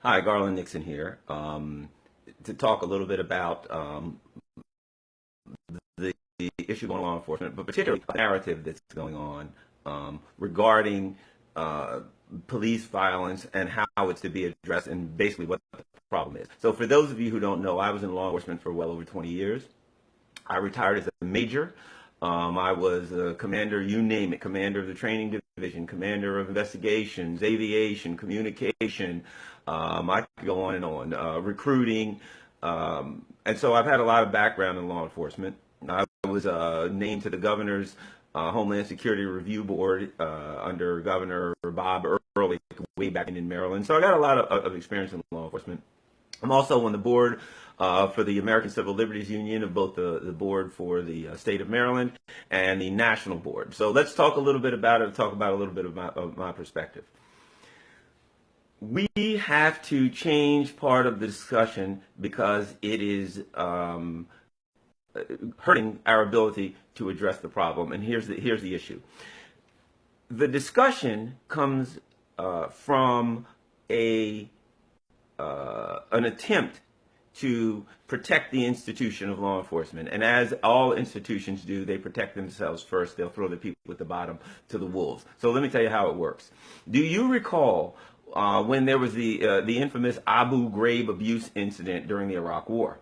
Hi, Garland Nixon here, to talk a little bit about the issue going on in law enforcement, but particularly the narrative that's going on regarding police violence and how it's to be addressed and basically what the problem is. So for those of you who don't know, I was in law enforcement for well over 20 years. I retired as a major. I was a commander, you name it, commander of the training division, commander of investigations, aviation, communication. I could go on and on, recruiting. And so I've had a lot of background in law enforcement. I was named to the governor's Homeland Security Review Board under Governor Bob Early way back in Maryland. So I got a lot of experience in law enforcement. I'm also on the board for the American Civil Liberties Union, of both the board for the state of Maryland and the national board. So let's talk a little bit about it, talk about a little bit of my perspective. We have to change part of the discussion because it is hurting our ability to address the problem. And here's the issue. The discussion comes from an attempt to protect the institution of law enforcement. And as all institutions do, they protect themselves first. They'll throw the people at the bottom to the wolves. So let me tell you how it works. Do you recall when there was the infamous Abu Ghraib abuse incident during the Iraq War?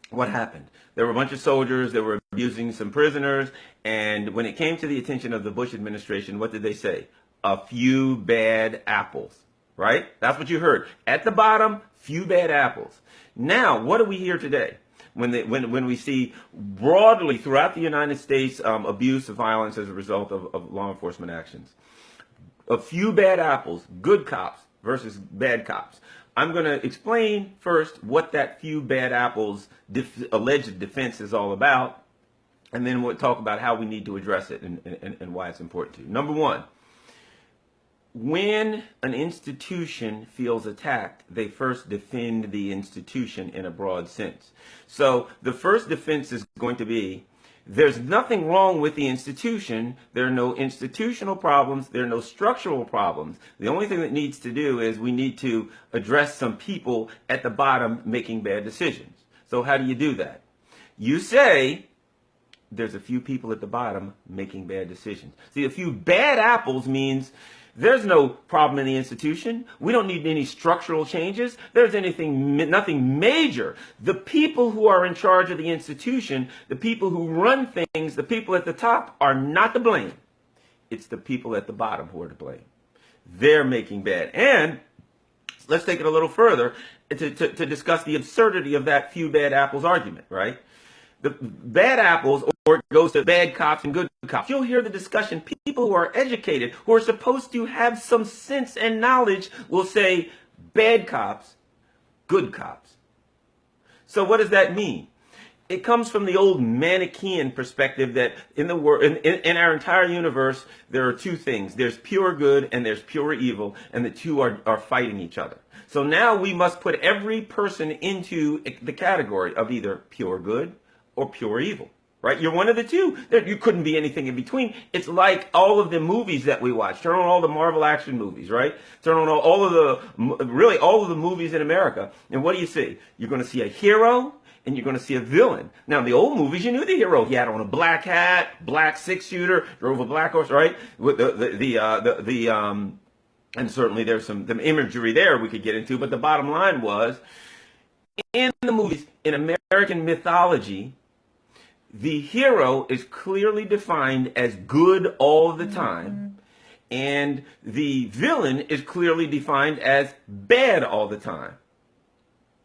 What happened? There were a bunch of soldiers that were abusing some prisoners, and when it came to the attention of the Bush administration, what did they say? A few bad apples, right? That's what you heard. At the bottom, few bad apples. Now, what do we hear today? When we see broadly throughout the United States abuse of violence as a result of law enforcement actions. A few bad apples, good cops versus bad cops. I'm going to explain first what that few bad apples alleged defense is all about, and then we'll talk about how we need to address it and why it's important to. Number one, when an institution feels attacked, they first defend the institution in a broad sense. So the first defense is going to be, there's nothing wrong with the institution. There are no institutional problems. There are no structural problems. The only thing that needs to do is we need to address some people at the bottom making bad decisions. So how do you do that? You say there's a few people at the bottom making bad decisions. See, a few bad apples means there's no problem in the institution. We don't need any structural changes. There's nothing major. The people who are in charge of the institution, the people who run things, the people at the top are not to blame. It's the people at the bottom who are to blame. They're making bad. And let's take it a little further to discuss the absurdity of that few bad apples argument, right? The bad apples, or it goes to bad cops and good cops. You'll hear the discussion. People who are educated, who are supposed to have some sense and knowledge, will say bad cops, good cops. So what does that mean? It comes from the old Manichaean perspective that in our entire universe, there are two things. There's pure good and there's pure evil, and the two are fighting each other. So now we must put every person into the category of either pure good or pure evil, right? You're one of the two. You couldn't be anything in between. It's like all of the movies that we watch. Turn on all the Marvel action movies, right? Turn on all of the movies in America. And what do you see? You're going to see a hero and you're going to see a villain. Now, in the old movies, you knew the hero. He had on a black hat, black six-shooter, drove a black horse, right? With and certainly there's some imagery there we could get into. But the bottom line was, in the movies, in American mythology, the hero is clearly defined as good all the time, and the villain is clearly defined as bad all the time.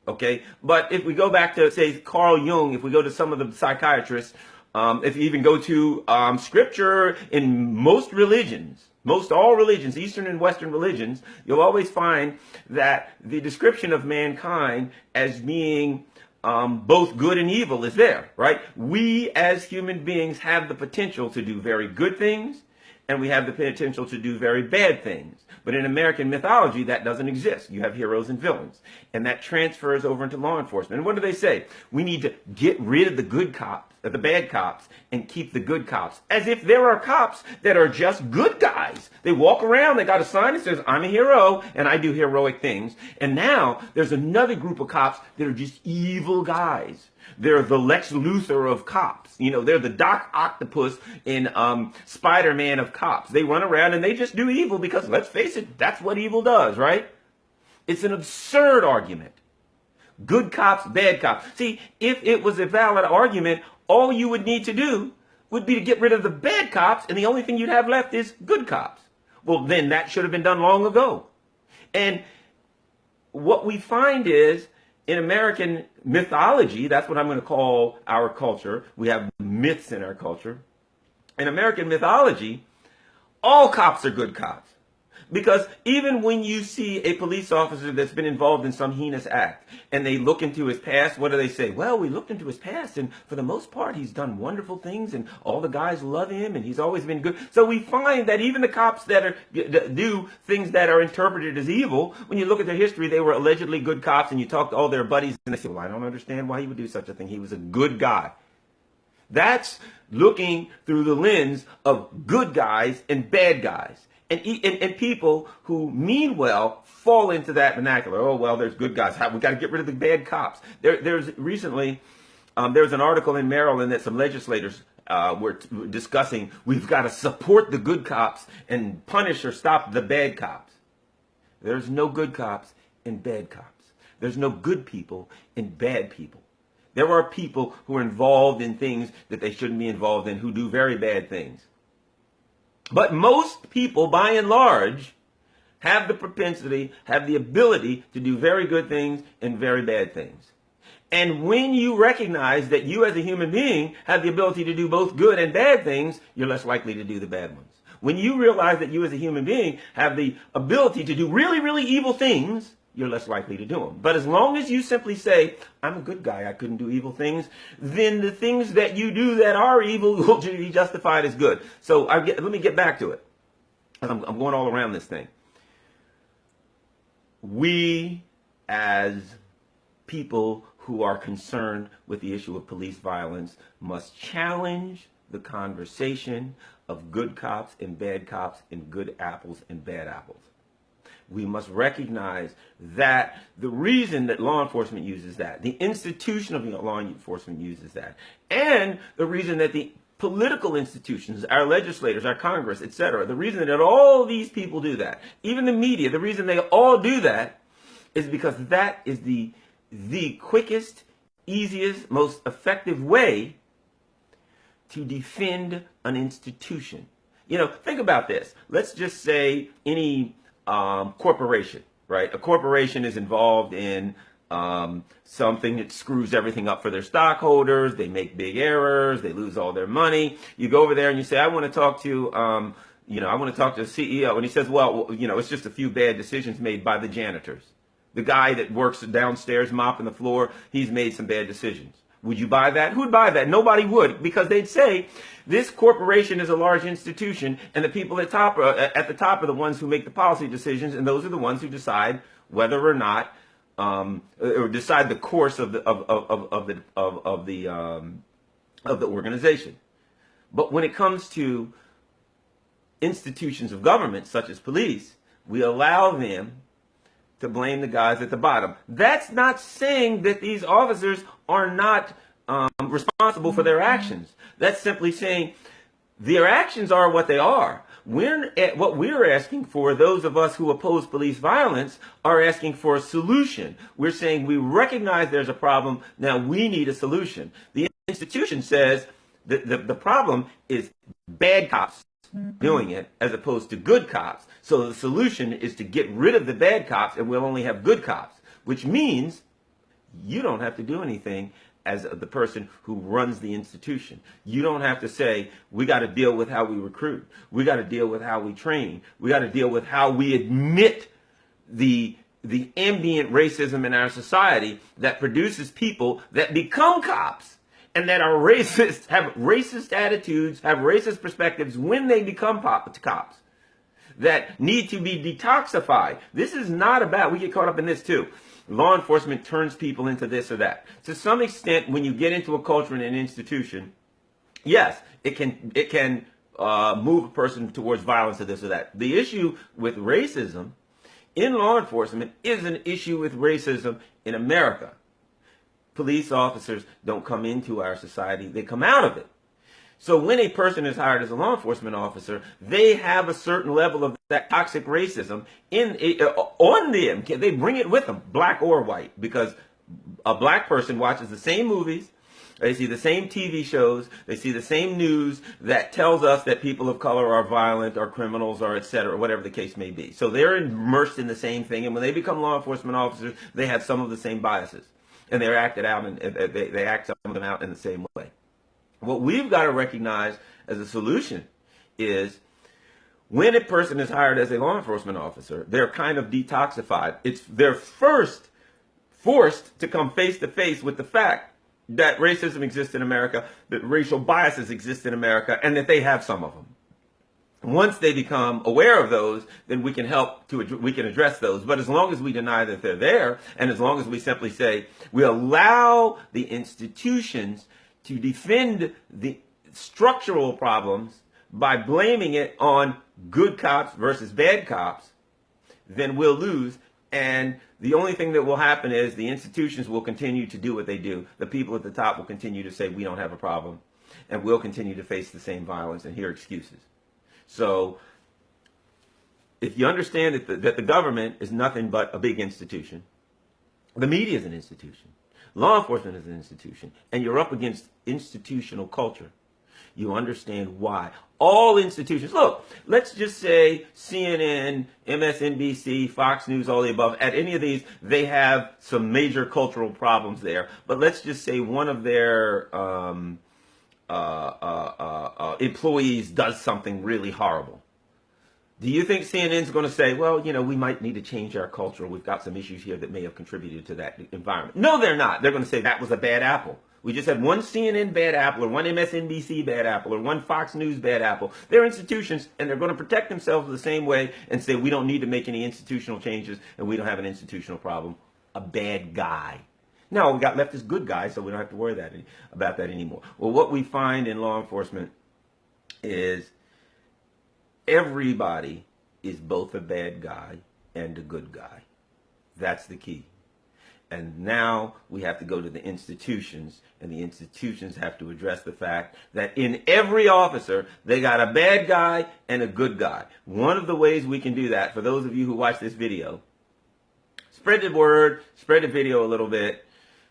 Okay? But if we go back to, say, Carl Jung, if we go to some of the psychiatrists, if you even go to scripture in most religions, all religions, Eastern and Western religions, you'll always find that the description of mankind as being both good and evil is there, right? We as human beings have the potential to do very good things, and we have the potential to do very bad things. But in American mythology, that doesn't exist. You have heroes and villains, and that transfers over into law enforcement. And what do they say? We need to get rid of the good cops, the bad cops, and keep the good cops. As if there are cops that are just good guys. They walk around, they got a sign that says, I'm a hero and I do heroic things. And now there's another group of cops that are just evil guys. They're the Lex Luthor of cops. You know, they're the Doc Octopus in Spider-Man of cops. They run around and they just do evil because, let's face it, that's what evil does, right? It's an absurd argument. Good cops, bad cops. See, if it was a valid argument, all you would need to do would be to get rid of the bad cops, and the only thing you'd have left is good cops. Well, then that should have been done long ago. And what we find is, in American mythology, that's what I'm going to call our culture. We have myths in our culture. In American mythology, all cops are good cops. Because even when you see a police officer that's been involved in some heinous act and they look into his past, what do they say? Well, we looked into his past and for the most part he's done wonderful things and all the guys love him and he's always been good. So we find that even the cops that do things that are interpreted as evil, when you look at their history, they were allegedly good cops, and you talk to all their buddies and they say, well, I don't understand why he would do such a thing. He was a good guy. That's looking through the lens of good guys and bad guys. And people who mean well fall into that vernacular. Oh, well, there's good guys. We got to get rid of the bad cops. There's recently, there's an article in Maryland that some legislators were discussing. We've got to support the good cops and punish or stop the bad cops. There's no good cops and bad cops. There's no good people and bad people. There are people who are involved in things that they shouldn't be involved in, who do very bad things. But most people, by and large, have the propensity, have the ability to do very good things and very bad things. And when you recognize that you as a human being have the ability to do both good and bad things, you're less likely to do the bad ones. When you realize that you as a human being have the ability to do really, really evil things, you're less likely to do them. But as long as you simply say, I'm a good guy, I couldn't do evil things, then the things that you do that are evil will be justified as good. So let me get back to it. I'm going all around this thing. We, as people who are concerned with the issue of police violence, must challenge the conversation of good cops and bad cops and good apples and bad apples. We must recognize that the reason that law enforcement uses that, the institution of law enforcement uses that, and the reason that the political institutions, our legislators, our Congress, etc., the reason that all these people do that, even the media, the reason they all do that is because that is the quickest, easiest, most effective way to defend an institution. You know, think about this. Let's just say any corporation, right? A corporation is involved in something that screws everything up for their stockholders. They make big errors. They lose all their money. You go over there and you say, I want to talk to, I want to talk to the CEO. And he says, well, it's just a few bad decisions made by the janitors. The guy that works downstairs mopping the floor, he's made some bad decisions. Would you buy that? Who'd buy that? Nobody would, because they'd say this corporation is a large institution, and the people at the top are the ones who make the policy decisions, and those are the ones who decide whether or not, or decide the course of the organization. But when it comes to institutions of government, such as police, we allow them to blame the guys at the bottom. That's not saying that these officers are not responsible for their actions. That's simply saying their actions are what they are. What we're asking for, those of us who oppose police violence, are asking for a solution. We're saying we recognize there's a problem. Now we need a solution. The institution says that the problem is bad cops doing it as opposed to good cops. So the solution is to get rid of the bad cops and we'll only have good cops, which means you don't have to do anything as the person who runs the institution. You don't have to say, we got to deal with how we recruit. We got to deal with how we train. We got to deal with how we admit the ambient racism in our society that produces people that become cops and that are racist, have racist attitudes, have racist perspectives when they become cops, that need to be detoxified. This is not about, we get caught up in this too. Law enforcement turns people into this or that. To some extent, when you get into a culture and an institution, yes, it can move a person towards violence or this or that. The issue with racism in law enforcement is an issue with racism in America. Police officers don't come into our society, they come out of it. So when a person is hired as a law enforcement officer, they have a certain level of that toxic racism on them. They bring it with them, black or white, because a black person watches the same movies, they see the same TV shows, they see the same news that tells us that people of color are violent or criminals or et cetera, whatever the case may be. So they're immersed in the same thing, and when they become law enforcement officers, they have some of the same biases, and they're acted out, and they act some of them out in the same way. What we've got to recognize as a solution is when a person is hired as a law enforcement officer, they're kind of detoxified. They're first forced to come face to face with the fact that racism exists in America, that racial biases exist in America, and that they have some of them. Once they become aware of those, then we can address those. But as long as we deny that they're there, and as long as we simply say we allow the institutions to defend the structural problems by blaming it on good cops versus bad cops, then we'll lose. And the only thing that will happen is the institutions will continue to do what they do. The people at the top will continue to say we don't have a problem, and we'll continue to face the same violence and hear excuses. So if you understand that the government is nothing but a big institution, the media is an institution, law enforcement is an institution, and you're up against institutional culture, you understand why. All institutions, look, let's just say CNN, MSNBC, Fox News, all the above, at any of these, they have some major cultural problems there. But let's just say one of their employees does something really horrible. Do you think CNN's going to say, well, we might need to change our culture. We've got some issues here that may have contributed to that environment. No, they're not. They're going to say that was a bad apple. We just had one CNN bad apple, or one MSNBC bad apple, or one Fox News bad apple. They're institutions, and they're going to protect themselves the same way and say we don't need to make any institutional changes, and we don't have an institutional problem. A bad guy. Now, we got left as good guys, so we don't have to worry about that anymore. Well, what we find in law enforcement is everybody is both a bad guy and a good guy. That's the key. And now we have to go to the institutions, and the institutions have to address the fact that in every officer, they got a bad guy and a good guy. One of the ways we can do that, for those of you who watch this video, spread the word, spread the video a little bit.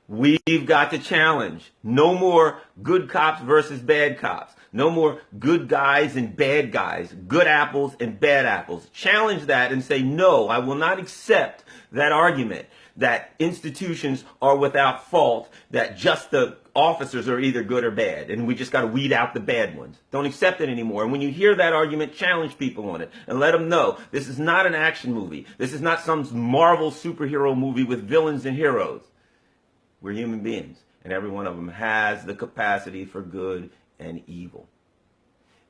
We've got to challenge. No more good cops versus bad cops. No more good guys and bad guys, good apples and bad apples. Challenge that and say, no, I will not accept that argument that institutions are without fault, that just the officers are either good or bad, and we just got to weed out the bad ones. Don't accept it anymore. And when you hear that argument, challenge people on it and let them know this is not an action movie. This is not some Marvel superhero movie with villains and heroes. We're human beings, and every one of them has the capacity for good and evil.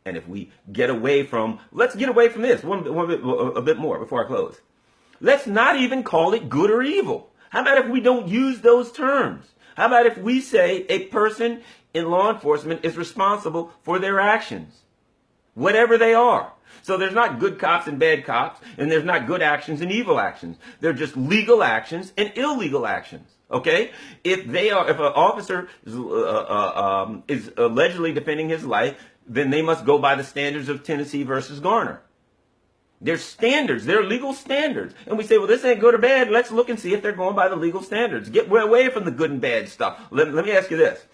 And if we get away from, let's get away from this a bit more before I close. Let's not even call it good or evil. How about if we don't use those terms? How about if we say a person in law enforcement is responsible for their actions, whatever they are? So there's not good cops and bad cops, and there's not good actions and evil actions. They're just legal actions and illegal actions. Okay? If an officer is allegedly defending his life, then they must go by the standards of Tennessee versus Garner. They're standards. They're legal standards. And we say, well, this ain't good or bad. Let's look and see if they're going by the legal standards. Get away from the good and bad stuff. Let me ask you this.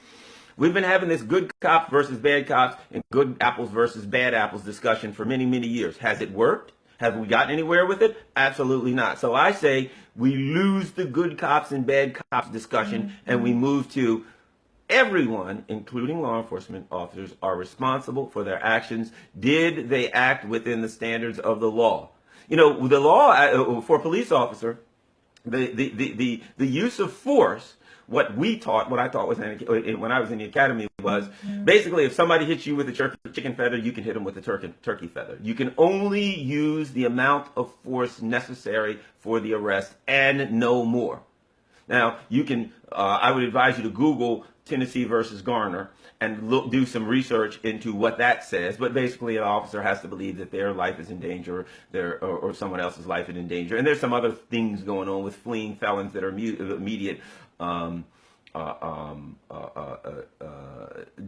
We've been having this good cops versus bad cops and good apples versus bad apples discussion for many, many years. Has it worked? Have we gotten anywhere with it? Absolutely not. So I say we lose the good cops and bad cops discussion, and we move to everyone, including law enforcement officers, are responsible for their actions. Did they act within the standards of the law? The law for a police officer, the use of force, what I taught when I was in the academy was basically if somebody hits you with a chicken feather, you can hit them with a turkey feather. You can only use the amount of force necessary for the arrest and no more. Now, you can, I would advise you to Google Tennessee versus Garner and do some research into what that says. But basically, an officer has to believe that their life is in danger, or someone else's life is in danger. And there's some other things going on with fleeing felons that are immediate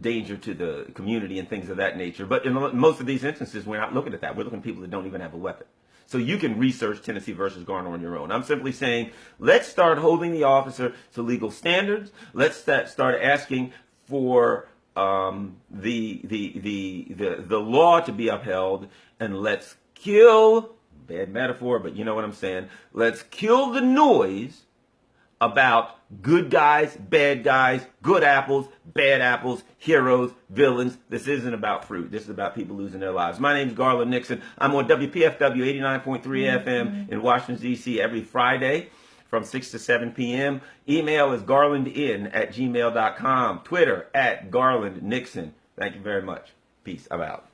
danger to the community and things of that nature. But in most of these instances, we're not looking at that. We're looking at people that don't even have a weapon. So you can research Tennessee versus Garner on your own. I'm simply saying, let's start holding the officer to legal standards. Let's start asking for the law to be upheld, and let's kill, bad metaphor, but you know what I'm saying, let's kill the noise about good guys, good apples, bad apples, heroes, villains. This isn't about fruit. This is about people losing their lives. My name is Garland Nixon. I'm on WPFW 89.3 FM in Washington, D.C. every Friday from 6 to 7 p.m. Email is garlandin@gmail.com. Twitter @GarlandNixon. Thank you very much. Peace. I'm out.